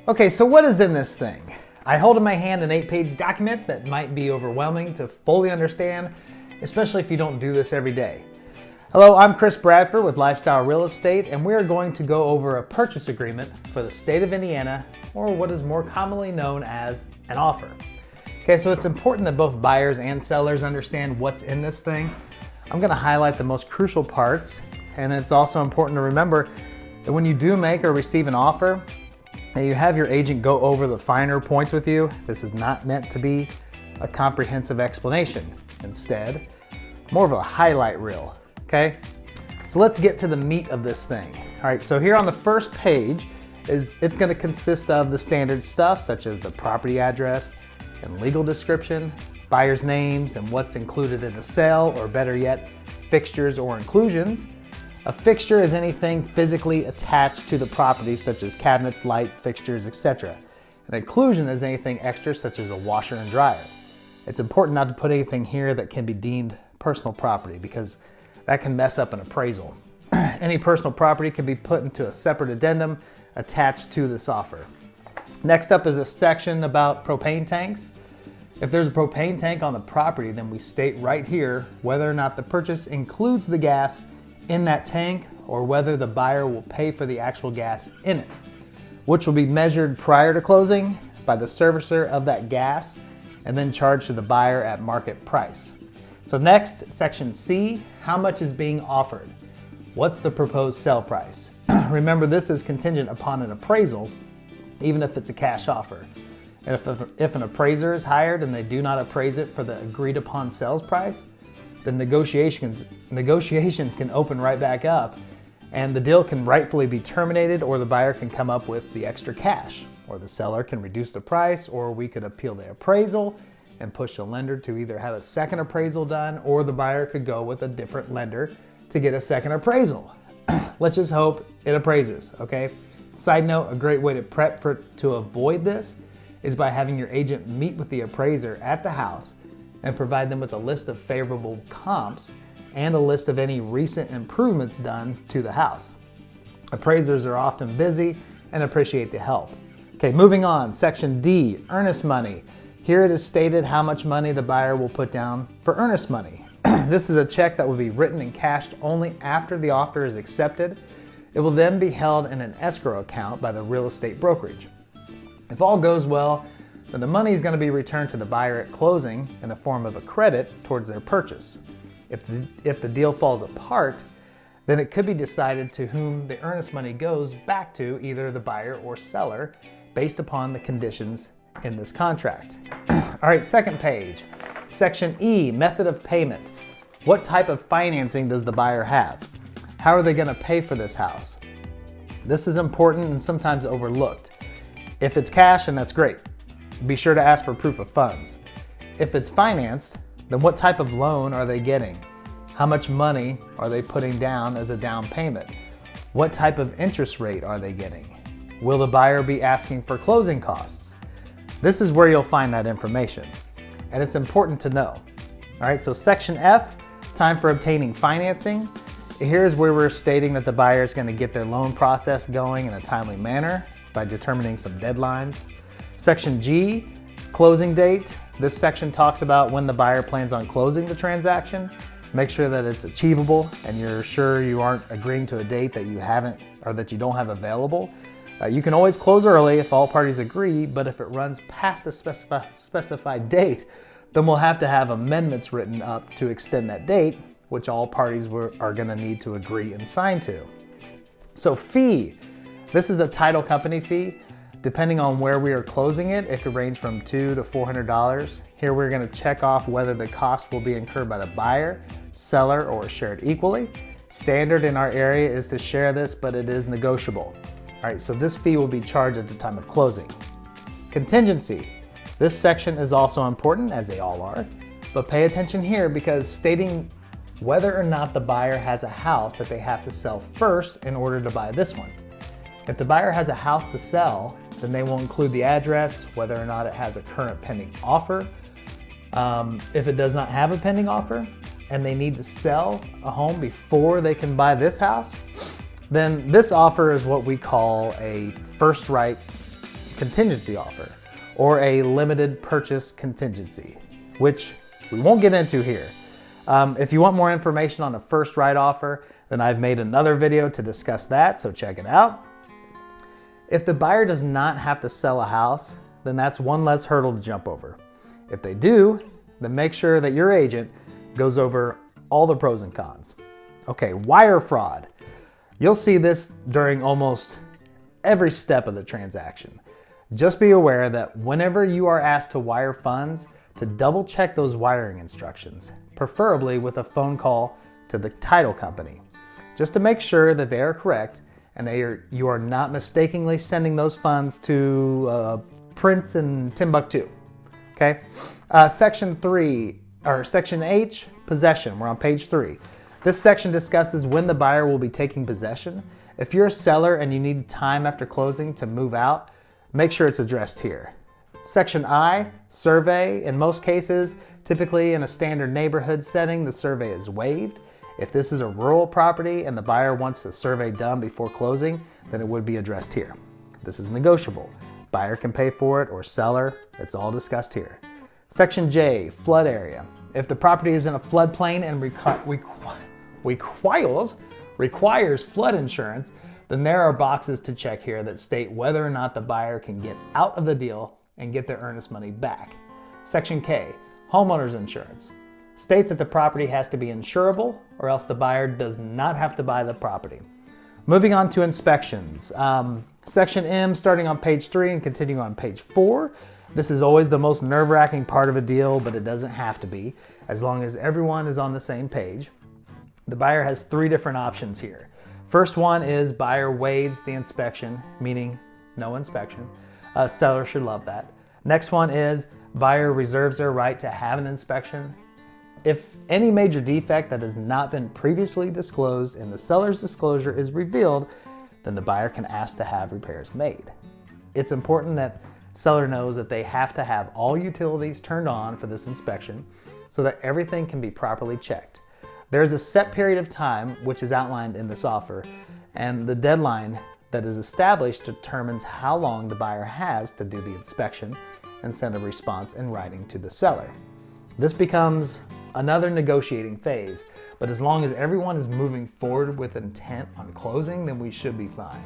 Okay, so what is in this thing? I hold in my hand an 8-page document that might be overwhelming to fully understand, especially if you don't do this every day. Hello, I'm Chris Bradford with Lifestyle Real Estate, and we are going to go over a purchase agreement for the state of Indiana, or what is more commonly known as an offer. Okay, so it's important that both buyers and sellers understand what's in this thing. I'm gonna highlight the most crucial parts, and it's also important to remember that when you do make or receive an offer, and you have your agent go over the finer points with you, this is not meant to be a comprehensive explanation. Instead, more of a highlight reel, okay? So let's get to the meat of this thing. All right, so here on the first page, it's gonna consist of the standard stuff, such as the property address and legal description, buyer's names and what's included in the sale, or better yet, fixtures or inclusions. A fixture is anything physically attached to the property, such as cabinets, light, fixtures, etc. An inclusion is anything extra, such as a washer and dryer. It's important not to put anything here that can be deemed personal property, because that can mess up an appraisal. Any personal property can be put into a separate addendum attached to this offer. Next up is a section about propane tanks. If there's a propane tank on the property, then we state right here whether or not the purchase includes the gas in that tank, or whether the buyer will pay for the actual gas in it, which will be measured prior to closing by the servicer of that gas and then charged to the buyer at market price. So next, section C, how much is being offered? What's the proposed sale price? Remember, this is contingent upon an appraisal, even if it's a cash offer. And if an appraiser is hired and they do not appraise it for the agreed upon sales price, then negotiations can open right back up, and the deal can rightfully be terminated, or the buyer can come up with the extra cash, or the seller can reduce the price, or we could appeal the appraisal and push the lender to either have a second appraisal done, or the buyer could go with a different lender to get a second appraisal. Let's just hope it appraises, okay? Side note, a great way to prep to avoid this is by having your agent meet with the appraiser at the house and provide them with a list of favorable comps and a list of any recent improvements done to the house. Appraisers are often busy and appreciate the help. Okay, moving on, section D, earnest money. Here it is stated how much money the buyer will put down for earnest money. This is a check that will be written and cashed only after the offer is accepted. It will then be held in an escrow account by the real estate brokerage. If all goes well, then the money is going to be returned to the buyer at closing in the form of a credit towards their purchase. If the deal falls apart, then it could be decided to whom the earnest money goes back to, either the buyer or seller, based upon the conditions in this contract. All right, second page. Section E, method of payment. What type of financing does the buyer have? How are they going to pay for this house? This is important and sometimes overlooked. If it's cash, then that's great. Be sure to ask for proof of funds. If it's financed, then what type of loan are they getting? How much money are they putting down as a down payment? What type of interest rate are they getting? Will the buyer be asking for closing costs? This is where you'll find that information, and it's important to know. All right, so section F, time for obtaining financing. Here's where we're stating that the buyer is going to get their loan process going in a timely manner by determining some deadlines. Section G, closing date. This section talks about when the buyer plans on closing the transaction. Make sure that it's achievable and you're sure you aren't agreeing to a date that you haven't or that you don't have available. You can always close early if all parties agree, but if it runs past the specified date, then we'll have to have amendments written up to extend that date, which all parties are going to need to agree and sign to. So fee. This is a title company fee. Depending on where we are closing it, it could range from $200 to $400. Here we're going to check off whether the cost will be incurred by the buyer, seller, or shared equally. Standard in our area is to share this, but it is negotiable. All right, so this fee will be charged at the time of closing. Contingency. This section is also important, as they all are, but pay attention here because stating whether or not the buyer has a house that they have to sell first in order to buy this one. If the buyer has a house to sell, then they will include the address, whether or not it has a current pending offer. If it does not have a pending offer and they need to sell a home before they can buy this house, then this offer is what we call a first right contingency offer or a limited purchase contingency, which we won't get into here. If you want more information on a first right offer, then I've made another video to discuss that, so check it out. If the buyer does not have to sell a house, then that's one less hurdle to jump over. If they do, then make sure that your agent goes over all the pros and cons. Okay, wire fraud. You'll see this during almost every step of the transaction. Just be aware that whenever you are asked to wire funds, to double check those wiring instructions, preferably with a phone call to the title company, just to make sure that they are correct and you are not mistakenly sending those funds to Prince in Timbuktu. Okay, Section H, possession. We're on page 3. This section discusses when the buyer will be taking possession. If you're a seller and you need time after closing to move out, make sure it's addressed here. Section I, survey. In most cases, typically in a standard neighborhood setting, the survey is waived. If this is a rural property and the buyer wants a survey done before closing, then it would be addressed here. This is negotiable. Buyer can pay for it or seller. It's all discussed here. Section J, flood area. If the property is in a floodplain and requires flood insurance, then there are boxes to check here that state whether or not the buyer can get out of the deal and get their earnest money back. Section K, homeowner's insurance. States that the property has to be insurable or else the buyer does not have to buy the property. Moving on to inspections. Section M, starting on page 3 and continuing on page 4. This is always the most nerve-wracking part of a deal, but it doesn't have to be, as long as everyone is on the same page. The buyer has 3 different options here. First one is buyer waives the inspection, meaning no inspection. Seller should love that. Next one is buyer reserves their right to have an inspection. If any major defect that has not been previously disclosed in the seller's disclosure is revealed, then the buyer can ask to have repairs made. It's important that seller knows that they have to have all utilities turned on for this inspection so that everything can be properly checked. There is a set period of time which is outlined in this offer, and the deadline that is established determines how long the buyer has to do the inspection and send a response in writing to the seller. This becomes another negotiating phase, but as long as everyone is moving forward with intent on closing, then we should be fine.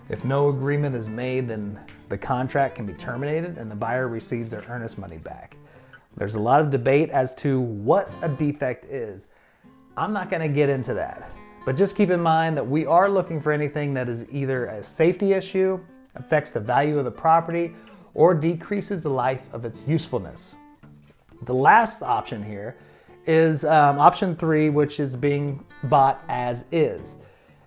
If no agreement is made, then the contract can be terminated and the buyer receives their earnest money back. There's a lot of debate as to what a defect is. I'm not going to get into that, but just keep in mind that we are looking for anything that is either a safety issue, affects the value of the property, or decreases the life of its usefulness. The last option here is option 3, which is being bought as is.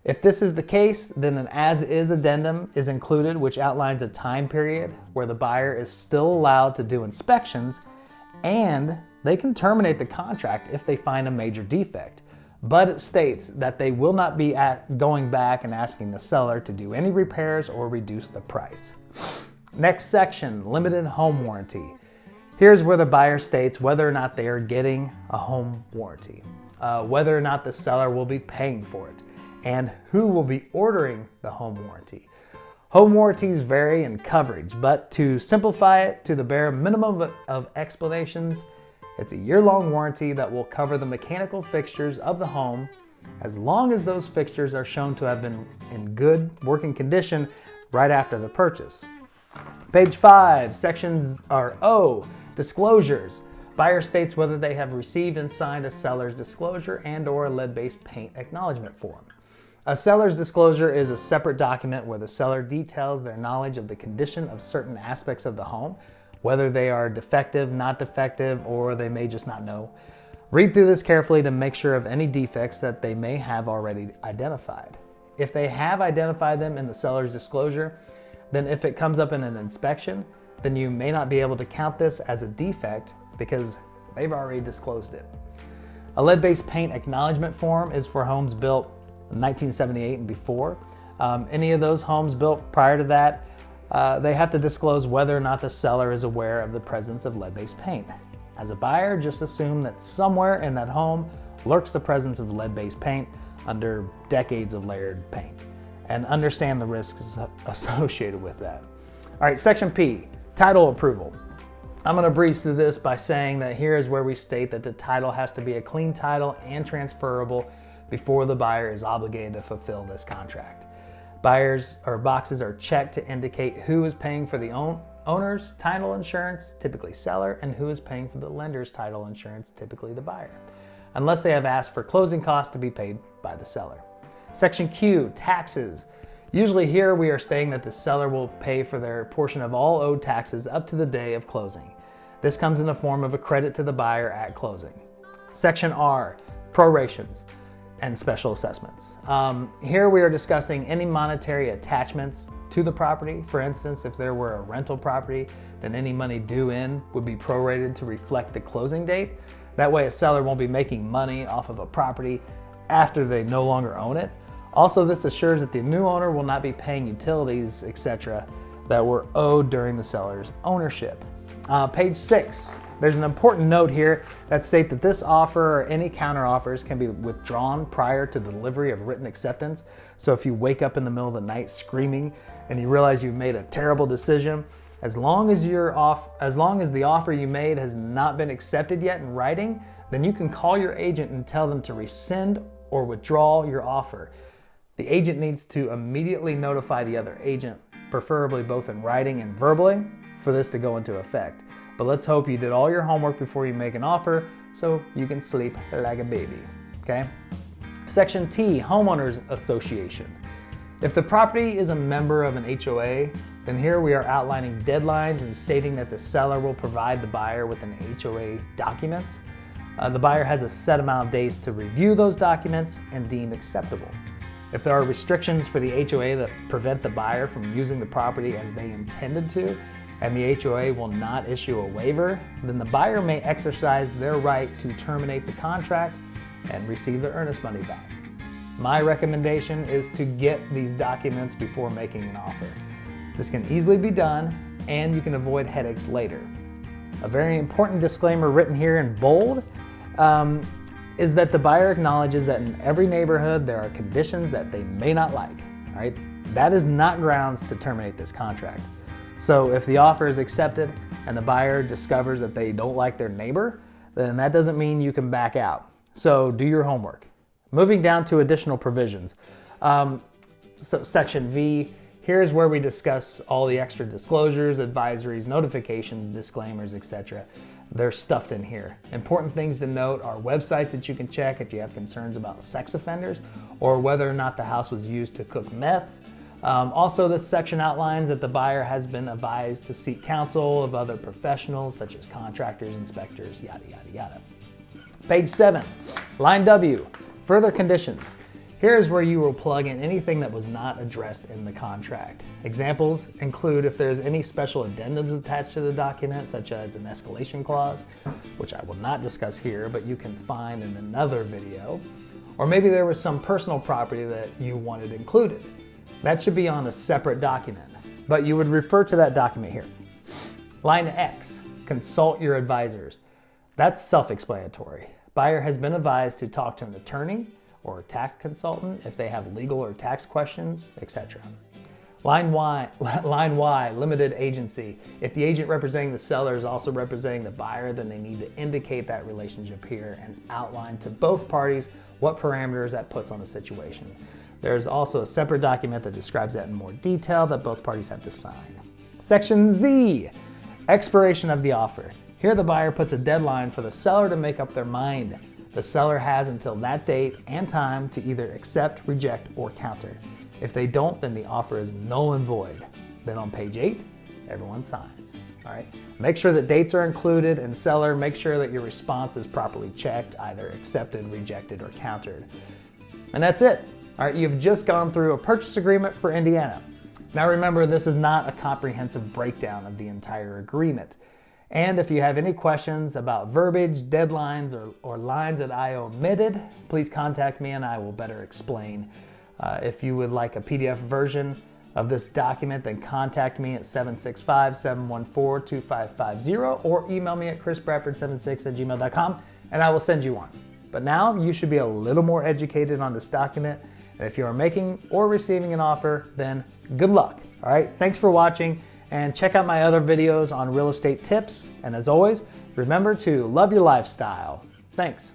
If this is the case, then an as-is addendum is included, which outlines a time period where the buyer is still allowed to do inspections, and they can terminate the contract if they find a major defect. But it states that they will not be going back and asking the seller to do any repairs or reduce the price. Next section, limited home warranty. Here's where the buyer states whether or not they are getting a home warranty, whether or not the seller will be paying for it, and who will be ordering the home warranty. Home warranties vary in coverage, but to simplify it to the bare minimum of explanations, it's a year-long warranty that will cover the mechanical fixtures of the home as long as those fixtures are shown to have been in good working condition right after the purchase. Page 5, sections are O, disclosures. Buyer states whether they have received and signed a seller's disclosure and/or a lead-based paint acknowledgement form. A seller's disclosure is a separate document where the seller details their knowledge of the condition of certain aspects of the home, whether they are defective, not defective, or they may just not know. Read through this carefully to make sure of any defects that they may have already identified. If they have identified them in the seller's disclosure, then if it comes up in an inspection, then you may not be able to count this as a defect because they've already disclosed it. A lead-based paint acknowledgement form is for homes built in 1978 and before. Any of those homes built prior to that, they have to disclose whether or not the seller is aware of the presence of lead-based paint. As a buyer, just assume that somewhere in that home lurks the presence of lead-based paint under decades of layered paint, and understand the risks associated with that. All right, section P, title approval. I'm gonna breeze through this by saying that here is where we state that the title has to be a clean title and transferable before the buyer is obligated to fulfill this contract. Buyers or boxes are checked to indicate who is paying for the owner's title insurance, typically seller, and who is paying for the lender's title insurance, typically the buyer, unless they have asked for closing costs to be paid by the seller. Section Q, taxes. Usually here we are stating that the seller will pay for their portion of all owed taxes up to the day of closing. This comes in the form of a credit to the buyer at closing. Section R, prorations and special assessments. Here we are discussing any monetary attachments to the property. For instance, if there were a rental property, then any money due in would be prorated to reflect the closing date. That way a seller won't be making money off of a property after they no longer own it. Also, this assures that the new owner will not be paying utilities, etc., that were owed during the seller's ownership. Page 6, there's an important note here that states that this offer or any counter offers can be withdrawn prior to the delivery of written acceptance. So if you wake up in the middle of the night screaming and you realize you've made a terrible decision, as long as the offer you made has not been accepted yet in writing, then you can call your agent and tell them to rescind or withdraw your offer. The agent needs to immediately notify the other agent, preferably both in writing and verbally, for this to go into effect. But let's hope you did all your homework before you make an offer so you can sleep like a baby, okay? Section T, homeowners association. If the property is a member of an HOA, then here we are outlining deadlines and stating that the seller will provide the buyer with an HOA documents. The buyer has a set amount of days to review those documents and deem acceptable. If there are restrictions for the HOA that prevent the buyer from using the property as they intended to, and the HOA will not issue a waiver, then the buyer may exercise their right to terminate the contract and receive their earnest money back. My recommendation is to get these documents before making an offer. This can easily be done, and you can avoid headaches later. A very important disclaimer written here in bold is that the buyer acknowledges that in every neighborhood there are conditions that they may not like. All right? That is not grounds to terminate this contract. So if the offer is accepted and the buyer discovers that they don't like their neighbor, then that doesn't mean you can back out. So do your homework. Moving down to additional provisions. So section V, here's where we discuss all the extra disclosures, advisories, notifications, disclaimers, etc. They're stuffed in here. Important things to note are websites that you can check if you have concerns about sex offenders or whether or not the house was used to cook meth. Also, this section outlines that the buyer has been advised to seek counsel of other professionals such as contractors, inspectors, yada, yada, yada. Page 7, line W, further conditions. Here is where you will plug in anything that was not addressed in the contract. Examples include if there's any special addendums attached to the document, such as an escalation clause, which I will not discuss here, but you can find in another video. Or maybe there was some personal property that you wanted included. That should be on a separate document, but you would refer to that document here. Line X, consult your advisors. That's self-explanatory. Buyer has been advised to talk to an attorney or a tax consultant if they have legal or tax questions, etc. Line Y, limited agency. If the agent representing the seller is also representing the buyer, then they need to indicate that relationship here and outline to both parties what parameters that puts on the situation. There's also a separate document that describes that in more detail that both parties have to sign. Section Z, expiration of the offer. Here the buyer puts a deadline for the seller to make up their mind. The seller has until that date and time to either accept, reject, or counter. If they don't, then the offer is null and void. Then on page 8, everyone signs. All right. Make sure that dates are included, and seller, make sure that your response is properly checked, either accepted, rejected, or countered. And that's it. All right, you've just gone through a purchase agreement for Indiana. Now remember, this is not a comprehensive breakdown of the entire agreement. And if you have any questions about verbiage, deadlines, or lines that I omitted, please contact me and I will better explain. If you would like a PDF version of this document, then contact me at 765-714-2550 or email me at chrisbradford76@gmail.com and I will send you one. But now you should be a little more educated on this document. And if you are making or receiving an offer, then good luck. All right, thanks for watching. and check out my other videos on real estate tips. And as always, remember to love your lifestyle. Thanks.